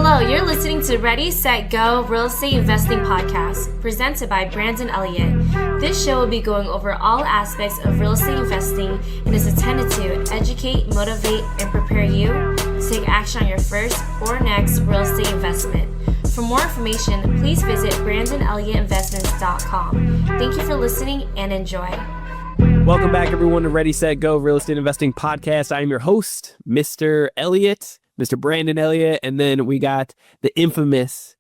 Hello, you're listening to Ready, Set, Go Real Estate Investing Podcast, presented by Brandon Elliott. This show will be going over all aspects of real estate investing and is intended to educate, motivate, and prepare you to take action on your first or next real estate investment. For more information, please visit BrandonElliottInvestments.com. Thank you for listening and enjoy. Welcome back, everyone, to Ready, Set, Go Real Estate Investing Podcast. I am your host, Mr. Elliott, Mr. Brandon Elliott, and then we got the infamous,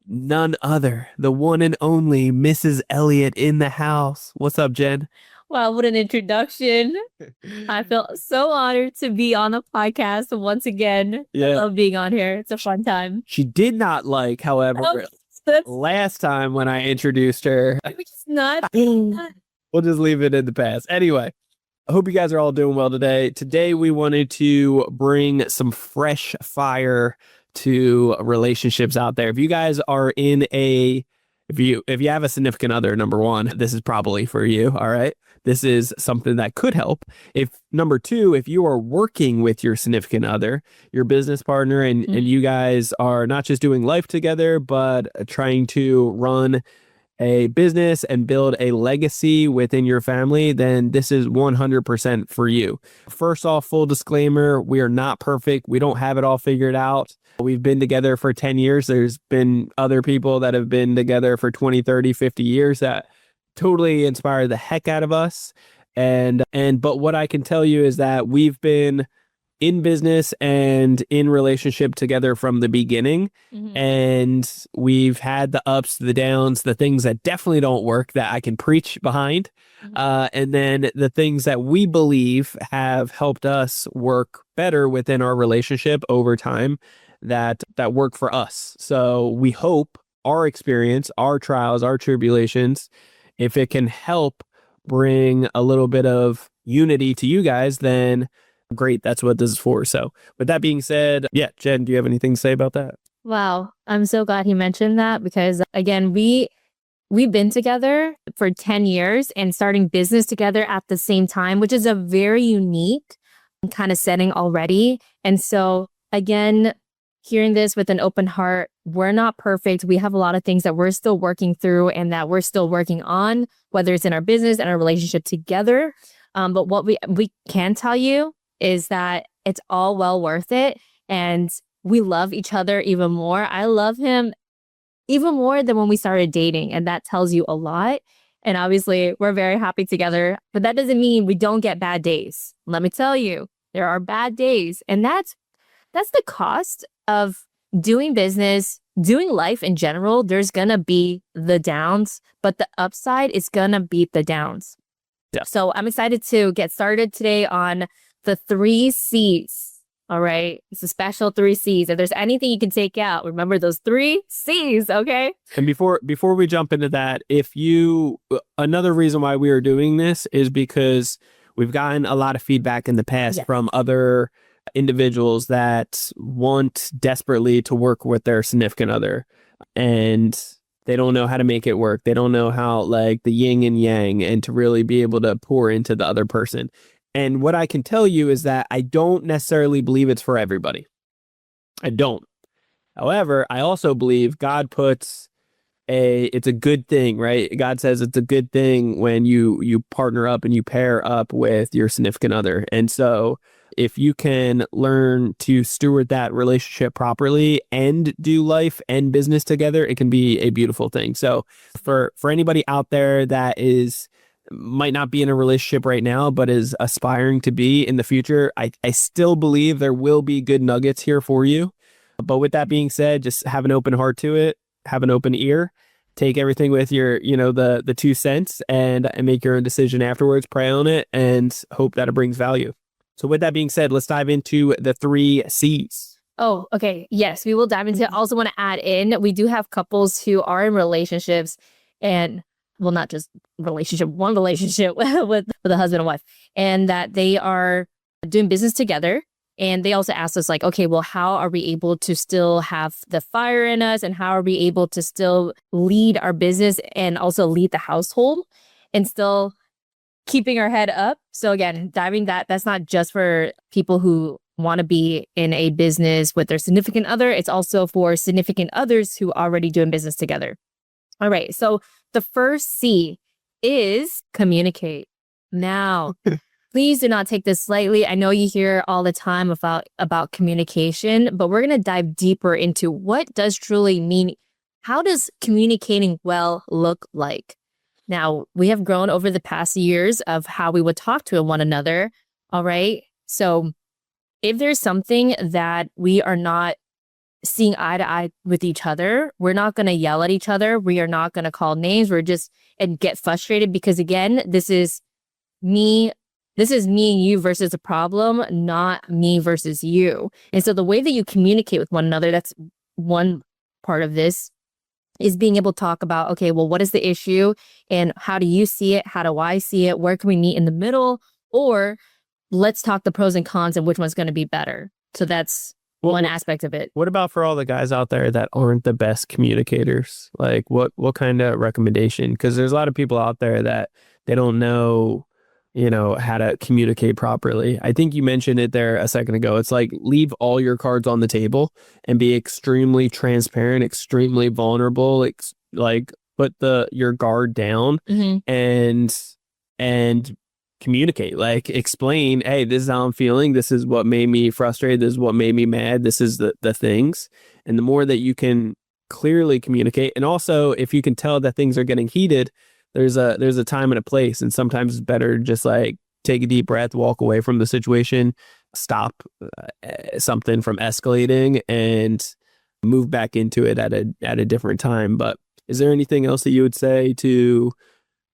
none other, the one and only Mrs. Elliott in the house. What's up, Jen? Wow, what an introduction. I feel so honored to be on the podcast once again. Yeah. I love being on here. It's a fun time. She did not like, however, last time when I introduced her. It's not. We'll just leave it in the past. Anyway, I hope you guys are all doing well today. Today, we wanted to bring some fresh fire to relationships out there. If you guys are if you have a significant other, number one, this is probably for you. All right. This is something that could help. Number two, if you are working with your significant other, your business partner, and you guys are not just doing life together, but trying to run a business and build a legacy within your family, then this is 100% for you. First off, full disclaimer, we are not perfect. We don't have it all figured out. We've been together for 10 years. There's been other people that have been together for 20, 30, 50 years that totally inspired the heck out of us. But what I can tell you is that we've been in business and in relationship together from the beginning. And we've had the ups, the downs, the things that definitely don't work that I can preach behind. And then the things that we believe have helped us work better within our relationship over time that work for us. So we hope our experience, our trials, our tribulations, if it can help bring a little bit of unity to you guys, then great, that's what this is for. So with that being said, yeah, Jen, do you have anything to say about that? Wow, I'm so glad he mentioned that because, again, we've been together for 10 years and starting business together at the same time, which is a very unique kind of setting already. And so, again, hearing this with an open heart, we're not perfect. We have a lot of things that we're still working through and that we're still working on, whether it's in our business and our relationship together. But what we can tell you is that it's all well worth it. And we love each other even more. I love him even more than when we started dating. And that tells you a lot. And obviously, we're very happy together. But that doesn't mean we don't get bad days. Let me tell you, there are bad days. And that's the cost of doing business, doing life in general. There's going to be the downs, but the upside is going to beat the downs. Yeah. So I'm excited to get started today on the 3 C's. All right. It's a special 3 C's. If there's anything you can take out, remember those 3 C's. Okay. And before we jump into that, another reason why we are doing this is because we've gotten a lot of feedback in the past from other individuals that want desperately to work with their significant other and they don't know how to make it work. They don't know how, like, the yin and yang and to really be able to pour into the other person. And what I can tell you is that I don't necessarily believe it's for everybody. I don't. However, I also believe God puts it's a good thing, right? God says it's a good thing when you partner up and you pair up with your significant other. And so if you can learn to steward that relationship properly and do life and business together, it can be a beautiful thing. So for anybody out there that might not be in a relationship right now, but is aspiring to be in the future, I still believe there will be good nuggets here for you. But with that being said, just have an open heart to it, have an open ear, take everything with your, the 2 cents and make your own decision afterwards, pray on it, and hope that it brings value. So with that being said, let's dive into the 3 C's. Oh, okay. Yes, we will dive into it. I also want to add in, we do have couples who are in relationships and, well, not just one relationship with a husband and wife, and that they are doing business together. And they also asked us, like, okay, well, how are we able to still have the fire in us? And how are we able to still lead our business and also lead the household and still keeping our head up? So again, that's not just for people who want to be in a business with their significant other. It's also for significant others who are already doing business together. All right. So the first C is communicate. Now, please do not take this lightly. I know you hear all the time about communication, but we're going to dive deeper into what does truly mean. How does communicating well look like? Now, we have grown over the past years of how we would talk to one another. All right. So if there's something that we are not seeing eye to eye with each other, we're not going to yell at each other. We are not going to call names. And get frustrated because, again, this is me and you versus a problem, not me versus you. And so the way that you communicate with one another, that's one part of this, is being able to talk about, okay, well, what is the issue and how do you see it? How do I see it? Where can we meet in the middle? Or let's talk the pros and cons and which one's going to be better. So that's one aspect of it. What about for all the guys out there that aren't the best communicators? Like what kind of recommendation? Because there's a lot of people out there that they don't know, how to communicate properly. I think you mentioned it there a second ago. It's like leave all your cards on the table and be extremely transparent, extremely vulnerable, like put your guard down and communicate, like explain, hey, this is how I'm feeling. This is what made me frustrated. This is what made me mad. This is the things. And the more that you can clearly communicate, and also if you can tell that things are getting heated, there's a time and a place. And sometimes it's better just like take a deep breath, walk away from the situation, stop something from escalating and move back into it at a different time. But is there anything else that you would say to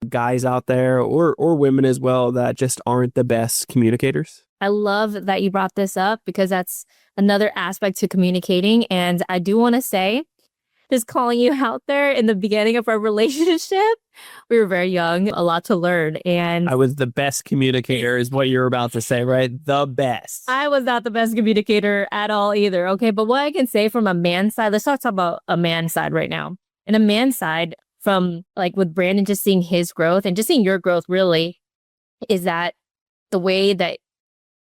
guys out there or women as well that just aren't the best communicators? I love that you brought this up because that's another aspect to communicating. And I do want to say, just calling you out there in the beginning of our relationship, we were very young, a lot to learn. And I was the best communicator is what you're about to say, right? The best. I was not the best communicator at all either. Okay. But what I can say from a man's side, let's talk about a man's side right now. In a man's side, from like with Brandon, just seeing his growth and just seeing your growth really is that the way that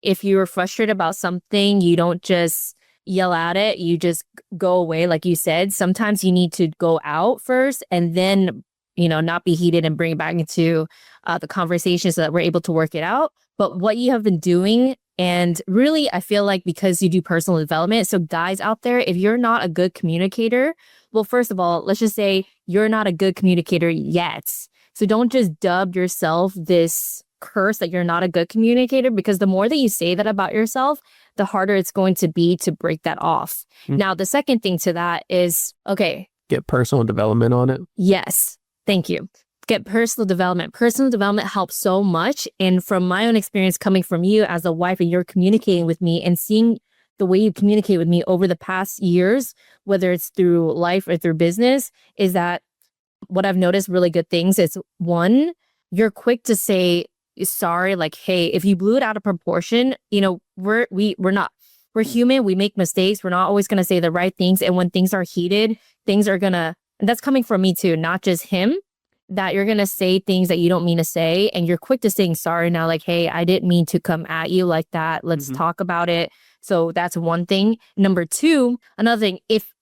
if you're frustrated about something, you don't just yell at it, you just go away. Like you said, sometimes you need to go out first and then, not be heated and bring it back into the conversation so that we're able to work it out. But what you have been doing, and really, I feel like because you do personal development, so guys out there, if you're not a good communicator, well, first of all, let's just say you're not a good communicator yet. So don't just dub yourself this curse that you're not a good communicator, because the more that you say that about yourself, the harder it's going to be to break that off. Now, the second thing to that is, okay. Get personal development on it. Yes. Thank you. Get personal development. Personal development helps so much. And from my own experience coming from you as a wife and you're communicating with me and seeing the way you communicate with me over the past years, whether it's through life or through business, is that what I've noticed really good things is one, you're quick to say sorry, like, hey, if you blew it out of proportion, we're human, we make mistakes, we're not always going to say the right things. And when things are heated, and that's coming from me too, not just him, that you're going to say things that you don't mean to say. And you're quick to saying sorry now, like, hey, I didn't mean to come at you like that. Let's talk about it. So that's one thing. Number two, another thing, if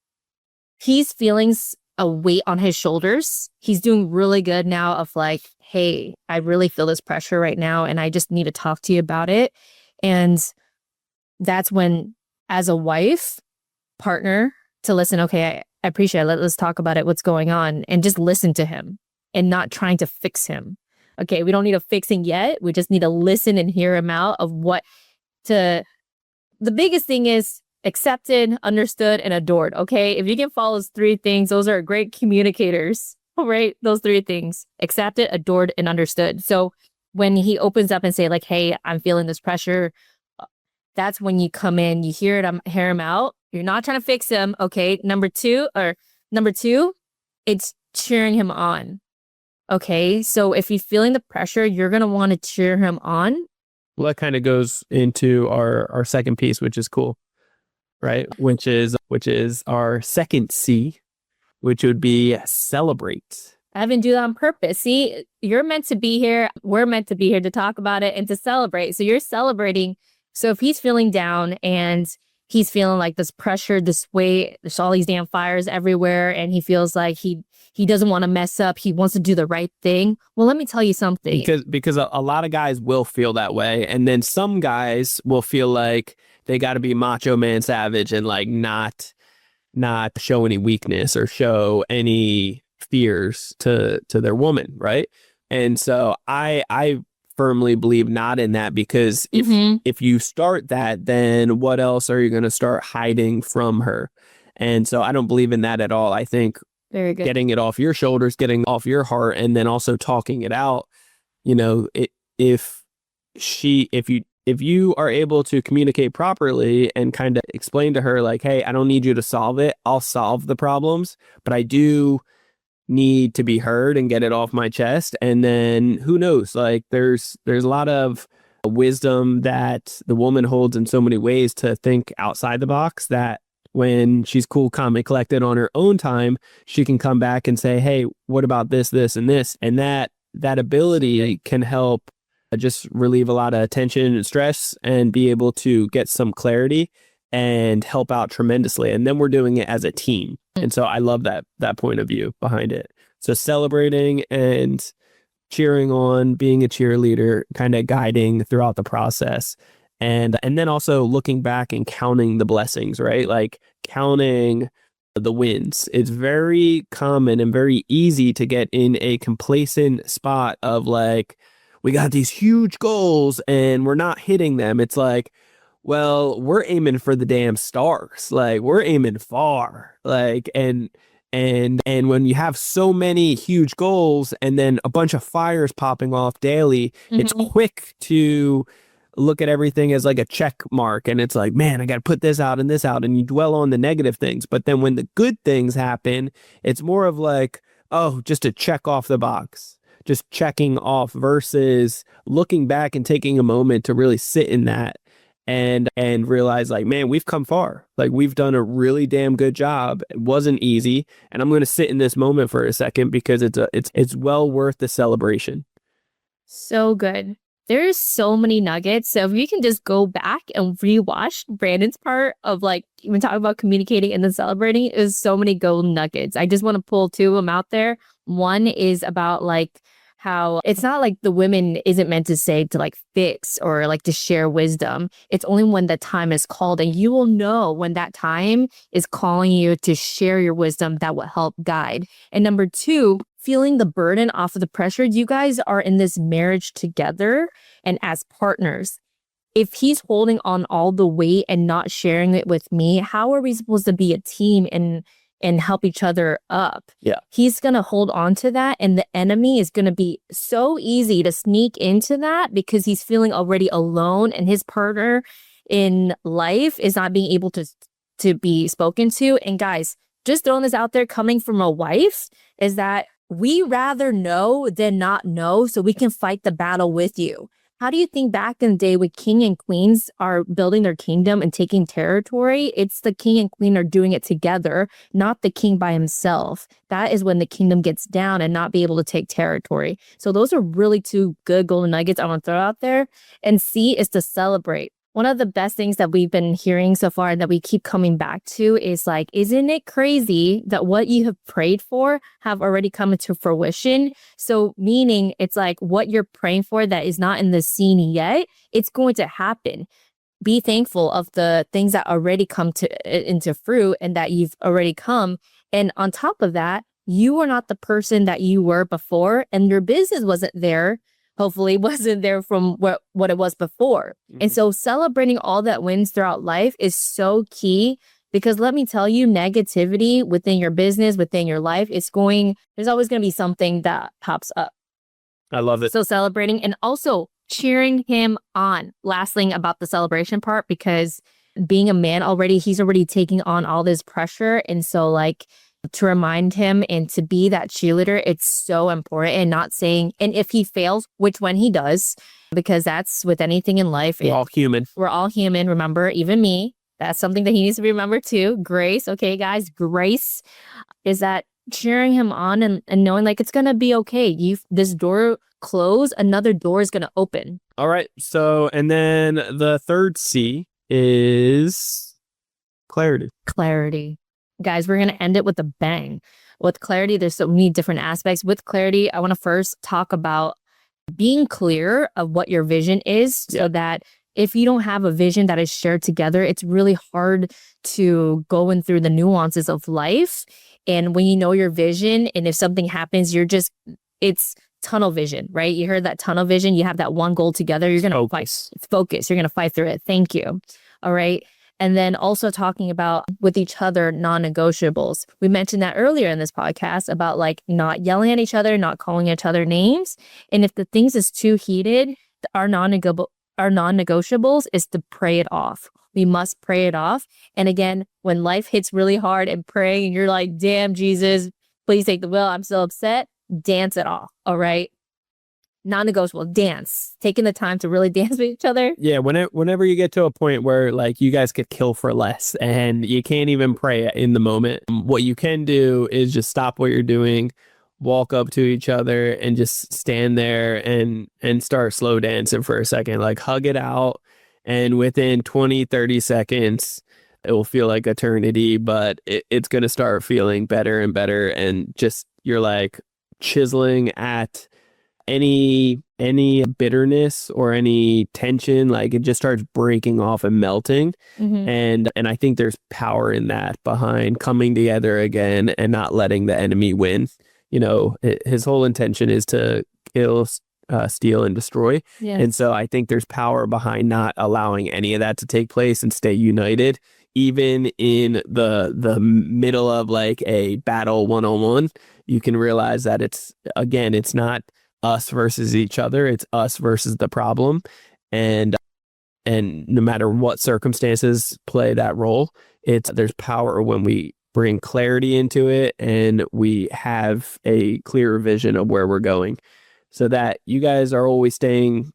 he's feeling a weight on his shoulders, he's doing really good now of like, hey, I really feel this pressure right now and I just need to talk to you about it. And that's when, as a wife, partner, to listen, okay, I appreciate it. Let's talk about it. What's going on? And just listen to him and not trying to fix him. Okay, we don't need a fixing yet. We just need to listen and hear him out of the biggest thing is accepted, understood, and adored. Okay, if you can follow those three things, those are great communicators. All right, those three things: accepted, adored, and understood. So when he opens up and say like, hey, I'm feeling this pressure, that's when you come in, you hear him out. You're not trying to fix him. Okay, number two, it's cheering him on. Okay, so if you're feeling the pressure, you're going to want to cheer him on. Well, that kind of goes into our second piece, which is cool, right? Which is our second C, which would be celebrate. I haven't do that on purpose. See, you're meant to be here. We're meant to be here to talk about it and to celebrate. So you're celebrating So if he's feeling down and he's feeling like this pressure, this weight, there's all these damn fires everywhere, and he feels like he doesn't want to mess up, he wants to do the right thing. Well, let me tell you something. Because a lot of guys will feel that way, and then some guys will feel like they got to be macho man savage and like not show any weakness or show any fears to their woman, right? And so I firmly believe not in that, because if you start that, then what else are you going to start hiding from her? And so I don't believe in that at all. I think Very good. getting it off your shoulders, getting off your heart, and then also talking it out. You know, if you are able to communicate properly and kind of explain to her like, hey, I don't need you to solve it. I'll solve the problems, but I do need to be heard and get it off my chest. And then who knows, like there's a lot of wisdom that the woman holds in so many ways to think outside the box, that when she's cool, calm, and collected on her own time, she can come back and say, hey, what about this, this, and this? And that ability can help just relieve a lot of tension and stress and be able to get some clarity and help out tremendously. And then we're doing it as a team. And so I love that point of view behind it. So celebrating and cheering on, being a cheerleader, kind of guiding throughout the process. And then also looking back and counting the blessings, right? Like counting the wins. It's very common and very easy to get in a complacent spot of like, we got these huge goals and we're not hitting them. It's like, well, we're aiming for the damn stars. Like we're aiming far. Like, and when you have so many huge goals and then a bunch of fires popping off daily, it's quick to look at everything as like a check mark. And it's like, man, I got to put this out and this out. And you dwell on the negative things. But then when the good things happen, it's more of like, oh, just a check off the box, just checking off, versus looking back and taking a moment to really sit in that and realize like, man, we've come far. Like we've done a really damn good job. It wasn't easy. And I'm going to sit in this moment for a second because it's well worth the celebration. So good. There's so many nuggets. So if you can just go back and rewatch Brandon's part of like even talking about communicating and then celebrating, is so many golden nuggets. I just want to pull two of them out there. One is about like how it's not like the women isn't meant to say to like fix or like to share wisdom. It's only when the time is called, and you will know when that time is calling you to share your wisdom that will help guide. And number two, feeling the burden off of the pressure. You guys are in this marriage together and as partners. If he's holding on all the weight and not sharing it with me, how are we supposed to be a team and help each other up? Yeah. He's going to hold on to that, and the enemy is going to be so easy to sneak into that because he's feeling already alone, and his partner in life is not being able to be spoken to. And guys, just throwing this out there coming from a wife, is that we rather know than not know, so we can fight the battle with you. How do you think back in the day when king and queens are building their kingdom and taking territory? It's the king and queen are doing it together, not the king by himself. That is when the kingdom gets down and not be able to take territory. So those are really two good golden nuggets I want to throw out there. And C is to celebrate. One of the best things that we've been hearing so far and that we keep coming back to is like, isn't it crazy that what you have prayed for have already come into fruition? So meaning it's like what you're praying for that is not in the scene yet, it's going to happen. Be thankful of the things that already come into fruit and that you've already come. And on top of that, you are not the person that you were before, and your business wasn't there. Hopefully wasn't there from what it was before. And so celebrating all that wins throughout life is so key, because let me tell you, negativity within your business, within your life, there's always going to be something that pops up. I love it. So celebrating and also cheering him on. Last thing about the celebration part, because being a man already, he's already taking on all this pressure. And so like, to remind him and to be that cheerleader, it's so important. And not saying, and if he fails, which when he does, because that's with anything in life. We're all human. We're all human. Remember, even me, that's something that he needs to remember too. Grace. Okay, guys, grace is that cheering him on and knowing like it's gonna be okay. This door closed, another door is gonna open. All right. So, and then the third C is clarity. Clarity. Guys, we're gonna end it with a bang. With clarity, there's so many different aspects. With clarity, I want to first talk about being clear of what your vision is so that if you don't have a vision that is shared together, it's really hard to go in through the nuances of life. And when you know your vision, and if something happens, it's tunnel vision, right? You heard that tunnel vision. You have that one goal together. You're going to focus. You're going to fight through it. Thank you. All right. And then also talking about with each other, non-negotiables. We mentioned that earlier in this podcast about like not yelling at each other, not calling each other names. And if the things is too heated, our non-negotiables is to pray it off. We must pray it off. And again, when life hits really hard and praying and you're like, damn, Jesus, please take the wheel. I'm so upset. Dance it off. All right. Non-negotiable, dance, taking the time to really dance with each other. Yeah, whenever you get to a point where like you guys could kill for less and you can't even pray in the moment, what you can do is just stop what you're doing, walk up to each other and just stand there and start slow dancing for a second, like hug it out. And within 20-30 seconds, it will feel like eternity, but it's going to start feeling better and better. And just you're like chiseling at any bitterness or any tension, like it just starts breaking off and melting. And I think there's power in that behind coming together again and not letting the enemy win. You know, his whole intention is to kill, steal, and destroy. Yes. And so I think there's power behind not allowing any of that to take place and stay united, even in the middle of like a battle one-on-one. You can realize that it's not us versus each other. It's us versus the problem. And no matter what circumstances play that role, there's power when we bring clarity into it and we have a clearer vision of where we're going, so that you guys are always staying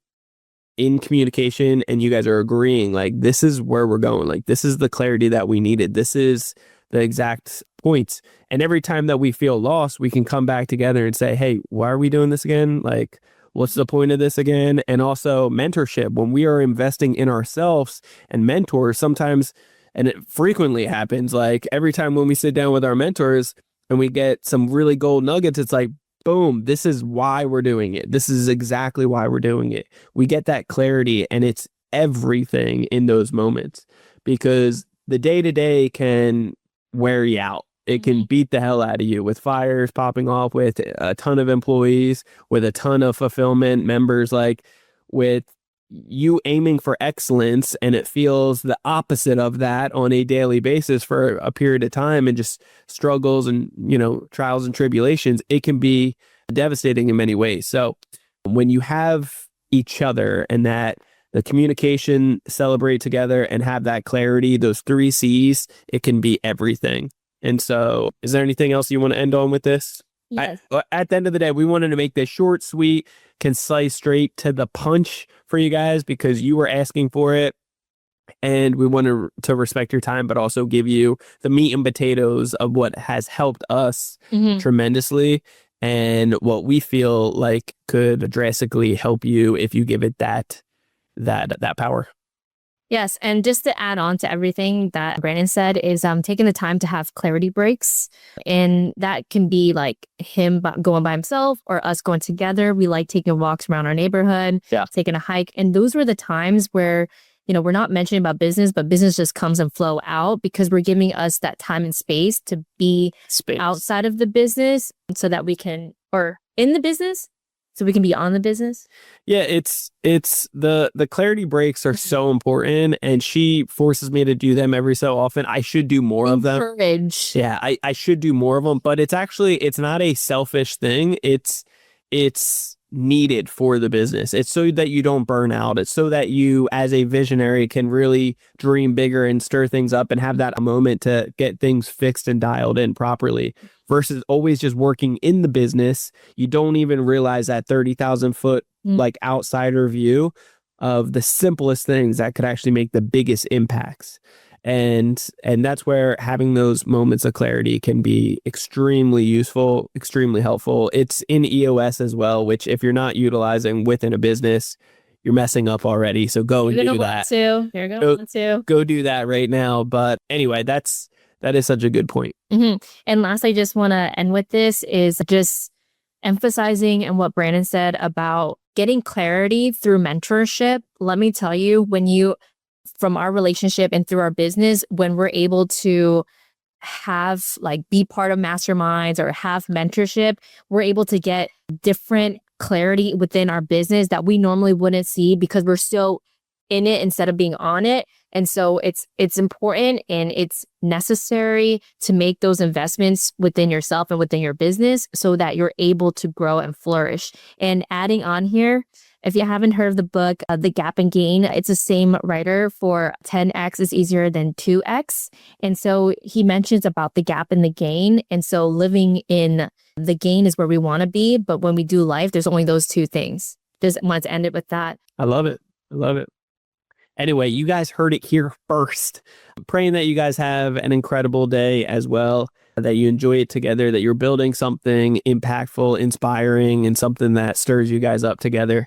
in communication and you guys are agreeing like this is where we're going, like this is the clarity that we needed, this is the exact points. And every time that we feel lost, we can come back together and say, hey, why are we doing this again? Like, what's the point of this again? And also mentorship, when we are investing in ourselves and mentors, sometimes, and it frequently happens, like every time when we sit down with our mentors and we get some really gold nuggets, it's like, boom, this is why we're doing it. This is exactly why we're doing it. We get that clarity and it's everything in those moments, because the day-to-day can wear you out. It can beat the hell out of you with fires popping off, with a ton of employees, with a ton of fulfillment members, like with you aiming for excellence and it feels the opposite of that on a daily basis for a period of time, and just struggles and, you know, trials and tribulations. It can be devastating in many ways. So when you have each other and that the communication, celebrate together and have that clarity, those 3 C's, it can be everything. And so is there anything else you want to end on with this? Yes. At the end of the day, we wanted to make this short, sweet, concise, straight to the punch for you guys because you were asking for it. And we wanted to respect your time, but also give you the meat and potatoes of what has helped us tremendously and what we feel like could drastically help you if you give it that power. Yes, and just to add on to everything that Brandon said is taking the time to have clarity breaks. And that can be like him going by himself or us going together. We like taking walks around our neighborhood, taking a hike. And those were the times where, you know, we're not mentioning about business, but business just comes and flow out because we're giving us that time and space to be outside of the business so that we can, or in the business, so we can be on the business. Yeah, it's the clarity breaks are so important, and she forces me to do them every so often. I should do more of them. Encourage. Yeah, I should do more of them, but it's not a selfish thing. It's needed for the business. It's so that you don't burn out. It's so that you as a visionary can really dream bigger and stir things up and have that moment to get things fixed and dialed in properly, versus always just working in the business. You don't even realize that 30,000 foot like outsider view of the simplest things that could actually make the biggest impacts. And that's where having those moments of clarity can be extremely useful, extremely helpful. It's in EOS as well, which if you're not utilizing within a business, you're messing up already. So go and do that. You're going to want to. Go do that right now. But anyway, that is such a good point. Mm-hmm. And last, I just want to end with this is just emphasizing and what Brandon said about getting clarity through mentorship. Let me tell you, from our relationship and through our business, when we're able to have be part of masterminds or have mentorship, we're able to get different clarity within our business that we normally wouldn't see because we're so in it instead of being on it. And so it's important and it's necessary to make those investments within yourself and within your business so that you're able to grow and flourish. And adding on here, if you haven't heard of the book, The Gap and Gain, it's the same writer for 10x is easier than 2x. And so he mentions about the gap and the gain. And so living in the gain is where we want to be. But when we do life, there's only those two things. Just wanted to end it with that. I love it. Anyway, you guys heard it here first. I'm praying that you guys have an incredible day as well, that you enjoy it together, that you're building something impactful, inspiring, and something that stirs you guys up together.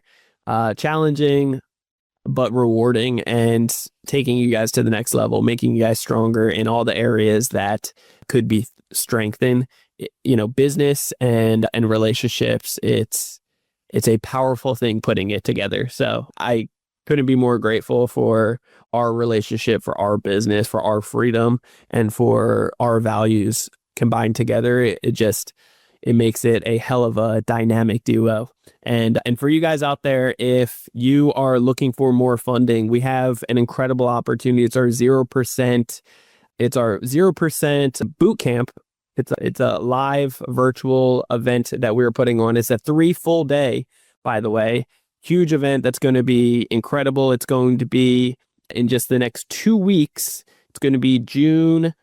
Challenging, but rewarding, and taking you guys to the next level, making you guys stronger in all the areas that could be strengthened. Business and relationships, it's a powerful thing putting it together. So I couldn't be more grateful for our relationship, for our business, for our freedom, and for our values combined together. It makes it a hell of a dynamic duo. And for you guys out there, if you are looking for more funding, we have an incredible opportunity. It's our 0%. It's our 0% boot camp. It's a live virtual event that we're putting on. It's a 3 full day, by the way. Huge event that's going to be incredible. It's going to be in just the next 2 weeks. It's going to be June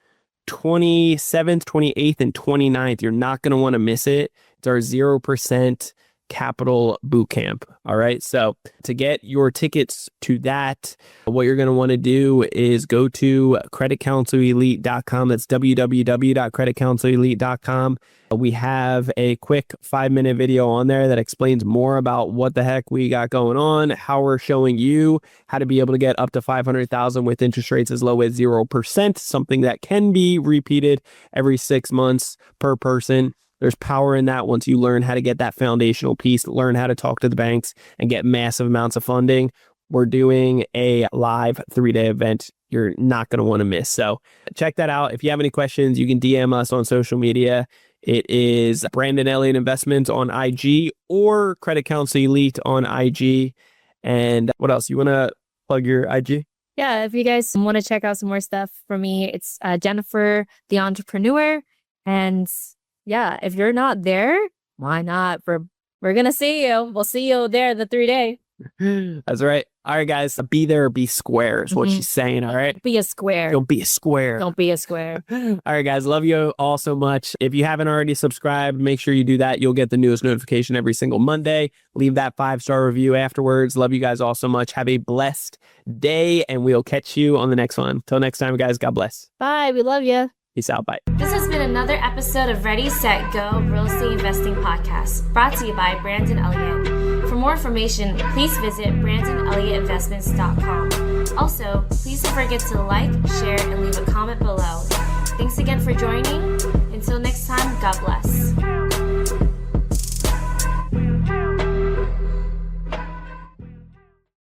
27th, 28th, and 29th. You're not going to want to miss it. It's our 0% capital boot camp. All right. So to get your tickets to that, what you're going to want to do is go to creditcounselelite.com. That's www.creditcounselelite.com. We have a quick 5-minute video on there that explains more about what the heck we got going on, how we're showing you how to be able to get up to $500,000 with interest rates as low as 0%, something that can be repeated every 6 months per person. There's power in that once you learn how to get that foundational piece, learn how to talk to the banks and get massive amounts of funding. We're doing a live 3-day event you're not going to want to miss. So check that out. If you have any questions, you can DM us on social media. It is Brandon Elliott Investments on IG or Credit Counsel Elite on IG. And what else? You want to plug your IG? Yeah, if you guys want to check out some more stuff from me, it's Jennifer, the entrepreneur. And yeah, if you're not there, why not? We're going to see you. We'll see you there the 3-day. That's right. All right, guys. Be there or be square is what she's saying. All right. Be a square. Don't be a square. Don't be a square. All right, guys. Love you all so much. If you haven't already subscribed, make sure you do that. You'll get the newest notification every single Monday. Leave that 5-star review afterwards. Love you guys all so much. Have a blessed day, and we'll catch you on the next one. Till next time, guys. God bless. Bye. We love you. Peace out. Bye. This has been another episode of Ready, Set, Go Real Estate Investing Podcast, brought to you by Brandon Elliott. For more information, please visit BrandonElliottInvestments.com. Also, please don't forget to like, share, and leave a comment below. Thanks again for joining. Until next time, God bless.